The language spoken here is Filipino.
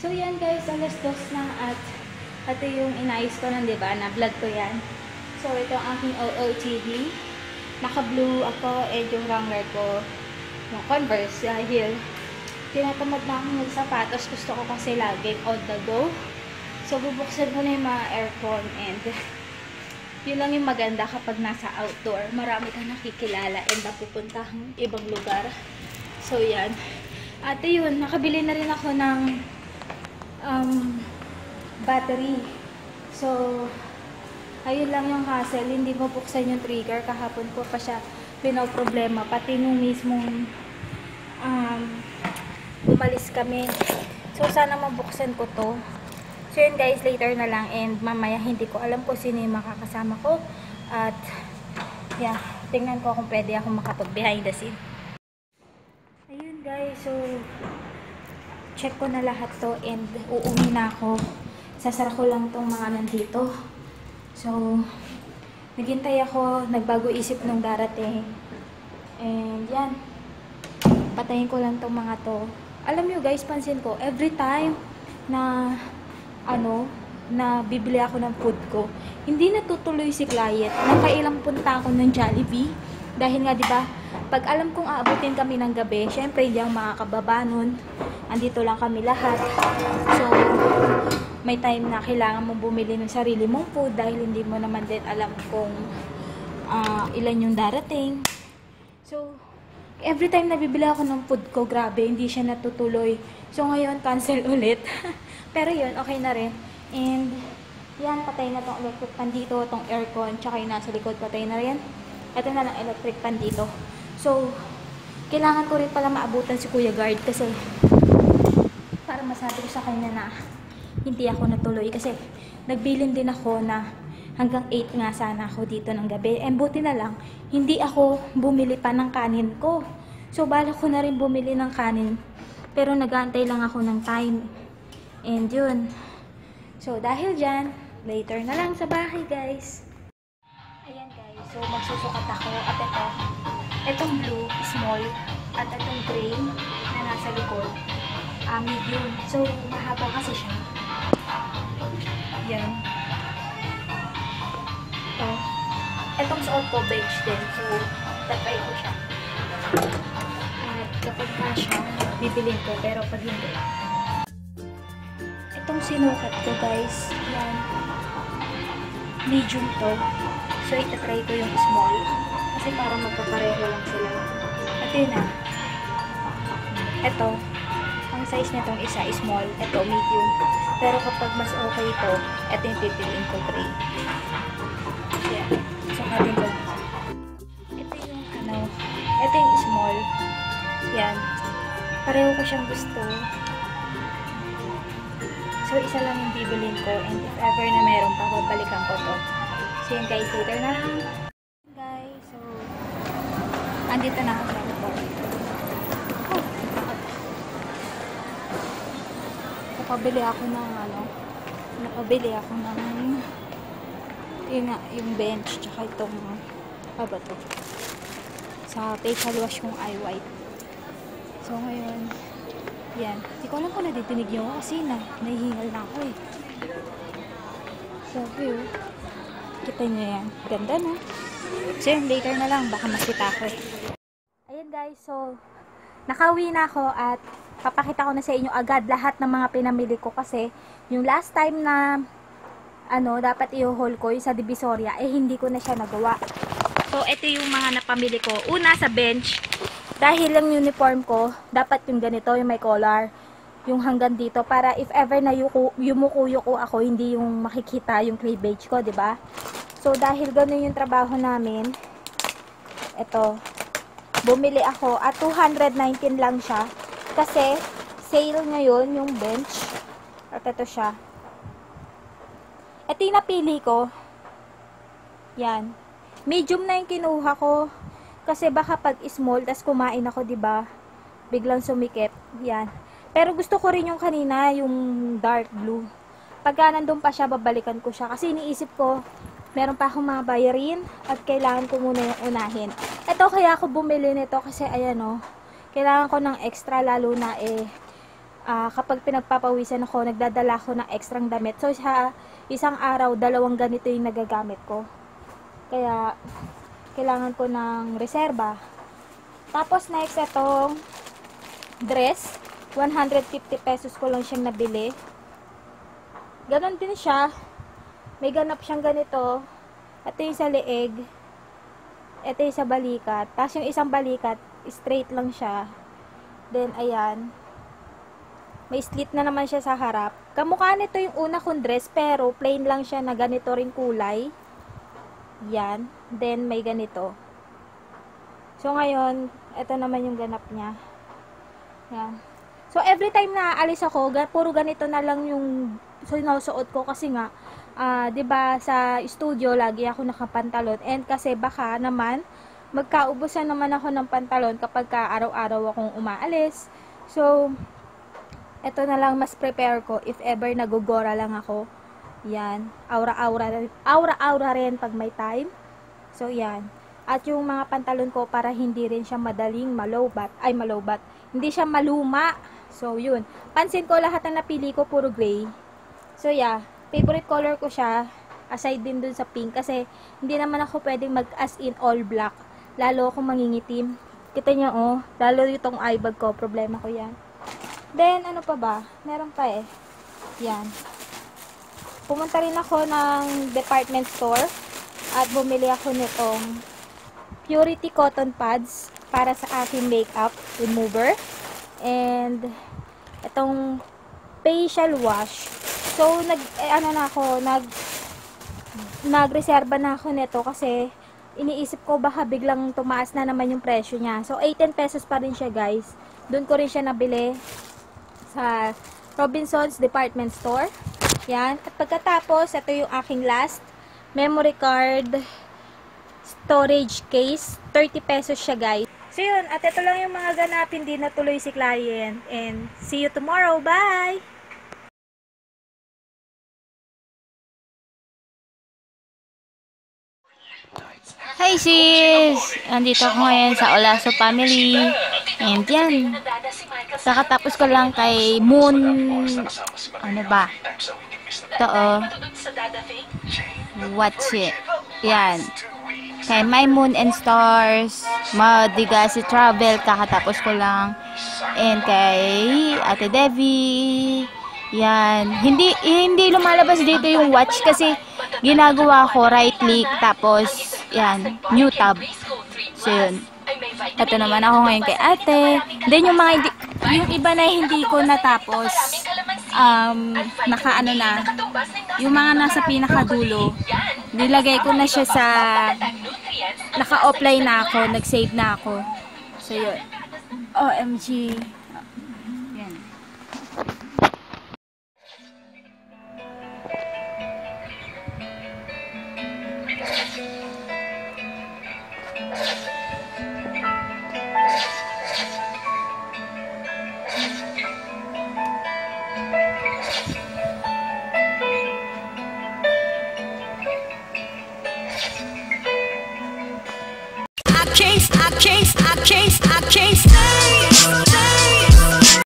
So yan guys, alas 2 na at ito yung inayos ko nun, diba? Na-vlog ko yan. So ito ang aking OOTD. Naka-blue ako and yung wrangler ko, yung Converse, heel. Tinatamad na akong magsapatos. Gusto ko kasi laging on the go. So bubuksan ko na yung mga aircon and yun lang yung maganda kapag nasa outdoor. Marami kang nakikilala and napupuntahang ibang lugar. So yan. At yun, nakabili na rin ako ng battery. So, ayun lang yung hassle. Hindi mo buksan yung trigger. Kahapon ko pa siya pinoproblema. Pati nung mismong umalis kami. So, sana mabuksan ko to. So, yun guys, later na lang. And mamaya, hindi ko alam kung sino yung makakasama ko. At, yeah, tingnan ko kung pwede ako makapag behind the scene. Ayun guys, so check ko na lahat to and uuwi na ako. Sasara ko lang tong mga nandito. So, naghintay ako, nagbago isip nung darating. And yan, patayin ko lang tong mga to. Alam nyo guys, pansin ko, every time na na bibili ako ng food ko, hindi natutuloy si client. Nakailang punta ako ng Jollibee. Dahil nga, di ba, pag alam kong aabutin kami ng gabi, syempre hindi ako makakababa nun. Andito lang kami lahat. So, may time na kailangan mong bumili ng sarili mong food dahil hindi mo naman din alam kung ilan yung darating. So, every time na bibili ako ng food ko, grabe, hindi siya natutuloy. So, ngayon, cancel ulit. Pero yun, okay na rin. And, yan, patay na tong electric pan dito, tong aircon, tsaka yung nasa likod, patay na rin. Ito na lang electric pan dito. So, kailangan ko rin pala maabutan si Kuya Guard kasi para masabi ko sa kanya na hindi ako natuloy kasi nagbilin din ako na hanggang 8 nga sana ako dito ng gabi. And buti na lang, hindi ako bumili pa ng kanin ko. So, balak ko na rin bumili ng kanin. Pero nag-aantay lang ako ng time. And yun. So, dahil dyan, later na lang sa bahay guys. Ayan guys, so magsusukat ako at itong blue, small, at itong gray na nasa likod, medium. So, mahaba kasi siya. Yan. So, itong suot ko, beige din. So, tatry ko siya. At kapag kasha, bibilin ko, pero pag hindi. Itong sinukat ko guys, yan. Medium to. So, itatry ko yung small. Kasi parang magkapareho lang sila. At yun na. Ito. Ang size nitong isa is small. Ito, medium. Pero kapag mas okay ito, ito yung pipiliin ko, gray. Yan. So, natin ko. Ito yung ito yung small. Yan. Pareho ko siyang gusto. So, isa lang yung bibilin ko. And if ever na meron pa, babalikan ko to. So, yun guys, later na lang. Guys, so, andito na ako sa ito. Nakabili ako ng yung bench, tsaka itong, ba to? Sa facial wash kong eye white. So, ngayon, yan. Hindi ko alam kung nadidinig nyo kasi nahihingal na ako eh. So, yun. Kita nyo yan. Ganda na. So yun, later na lang. Baka makita ko eh. Ayan guys, so nakauwi na ako at papakita ko na sa inyo agad lahat ng mga pinamili ko kasi yung last time na dapat i-haul ko yung sa Divisoria eh hindi ko na siya nagawa. So ito yung mga napamili ko. Una sa bench, dahil lang uniform ko, dapat yung ganito, yung may collar. Yung hanggang dito para if ever na yumuko-yuko ako, hindi yung makikita yung cleavage ko, 'di ba? So dahil ganoon yung trabaho namin, eto, bumili ako at 219 lang siya kasi sale ngayon yung bench. At ito siya. Ito yung napili ko. Yan. Medium na yung kinuha ko kasi baka pag small tas kumain ako, 'di ba? Biglang sumikip. Yan. Pero gusto ko rin yung kanina, yung dark blue. Pagka nandun pa siya, babalikan ko siya. Kasi iniisip ko, meron pa akong mga bayarin at kailangan ko muna yung unahin. Ito kaya ako bumili nito kasi ayan o, kailangan ko ng extra lalo na kapag pinagpapawisan ako, nagdadala ako ng extrang damit. So sa isang araw, 2 ganito yung nagagamit ko. Kaya kailangan ko ng reserba. Tapos next itong dress, 150 pesos ko lang siyang nabili. Ganon din siya. May ganap siyang ganito. Ito yung sa leeg. Ito yung sa balikat. Tapos yung isang balikat, straight lang siya. Then, ayan. May slit na naman siya sa harap. Kamukha nito yung una kong dress, pero plain lang siya na ganito rin kulay. Yan. Then, may ganito. So, ngayon, ito naman yung ganap niya. Yan. So, every time na aalis ako, puro ganito na lang yung sinusuot ko kasi nga, 'di ba sa studio lagi ako nakapantalon, and kasi baka naman magkaubusan naman ako ng pantalon kapag araw-araw akong umaalis. So eto na lang mas prepare ko if ever nagugora lang ako. Yan, aura-aura rin pag may time. So yan. At yung mga pantalon ko para hindi rin siya madaling malowbat, hindi siya maluma. So yun, pansin ko lahat ng napili ko puro gray. So yeah, favorite color ko siya, aside din dun sa pink, kasi hindi naman ako pwedeng mag as in all black, lalo akong mangingitim. Kita nyo oh, lalo itong eye bag ko, problema ko yan. Then ano pa ba, meron pa yan, pumunta rin ako ng department store at bumili ako nitong Purity cotton pads para sa aking makeup remover, and itong facial wash. So, nagreserba na ako nito kasi iniisip ko baka biglang tumaas na naman yung presyo niya. So, 18 pesos pa rin siya, guys. Doon ko rin siya nabili sa Robinsons Department Store. Yan. At pagkatapos, ito yung aking last memory card storage case. 30 pesos siya, guys. So, yun. At ito lang yung mga ganapin, di natuloy si client. And see you tomorrow. Bye! Hi sis! Andito ako ngayon sa Olaso family. And yan. Kakatapos ko lang kay Moon. Ano ba? Ito oh. Watch it. Yan. Kay My Moon and Stars. Madigasi Travel. Kakatapos ko lang. And kay Ate Devi. Yan. Hindi lumalabas dito yung watch kasi ginagawa ko right click tapos yan, new tab. So yun. Ito naman ako ngayon kay ate. Then yung yung iba na hindi ko natapos, nakaano na, yung mga nasa pinakadulo, nilagay ko na siya sa, naka-offline na ako, nag-save na ako. So yun. OMG. Yan.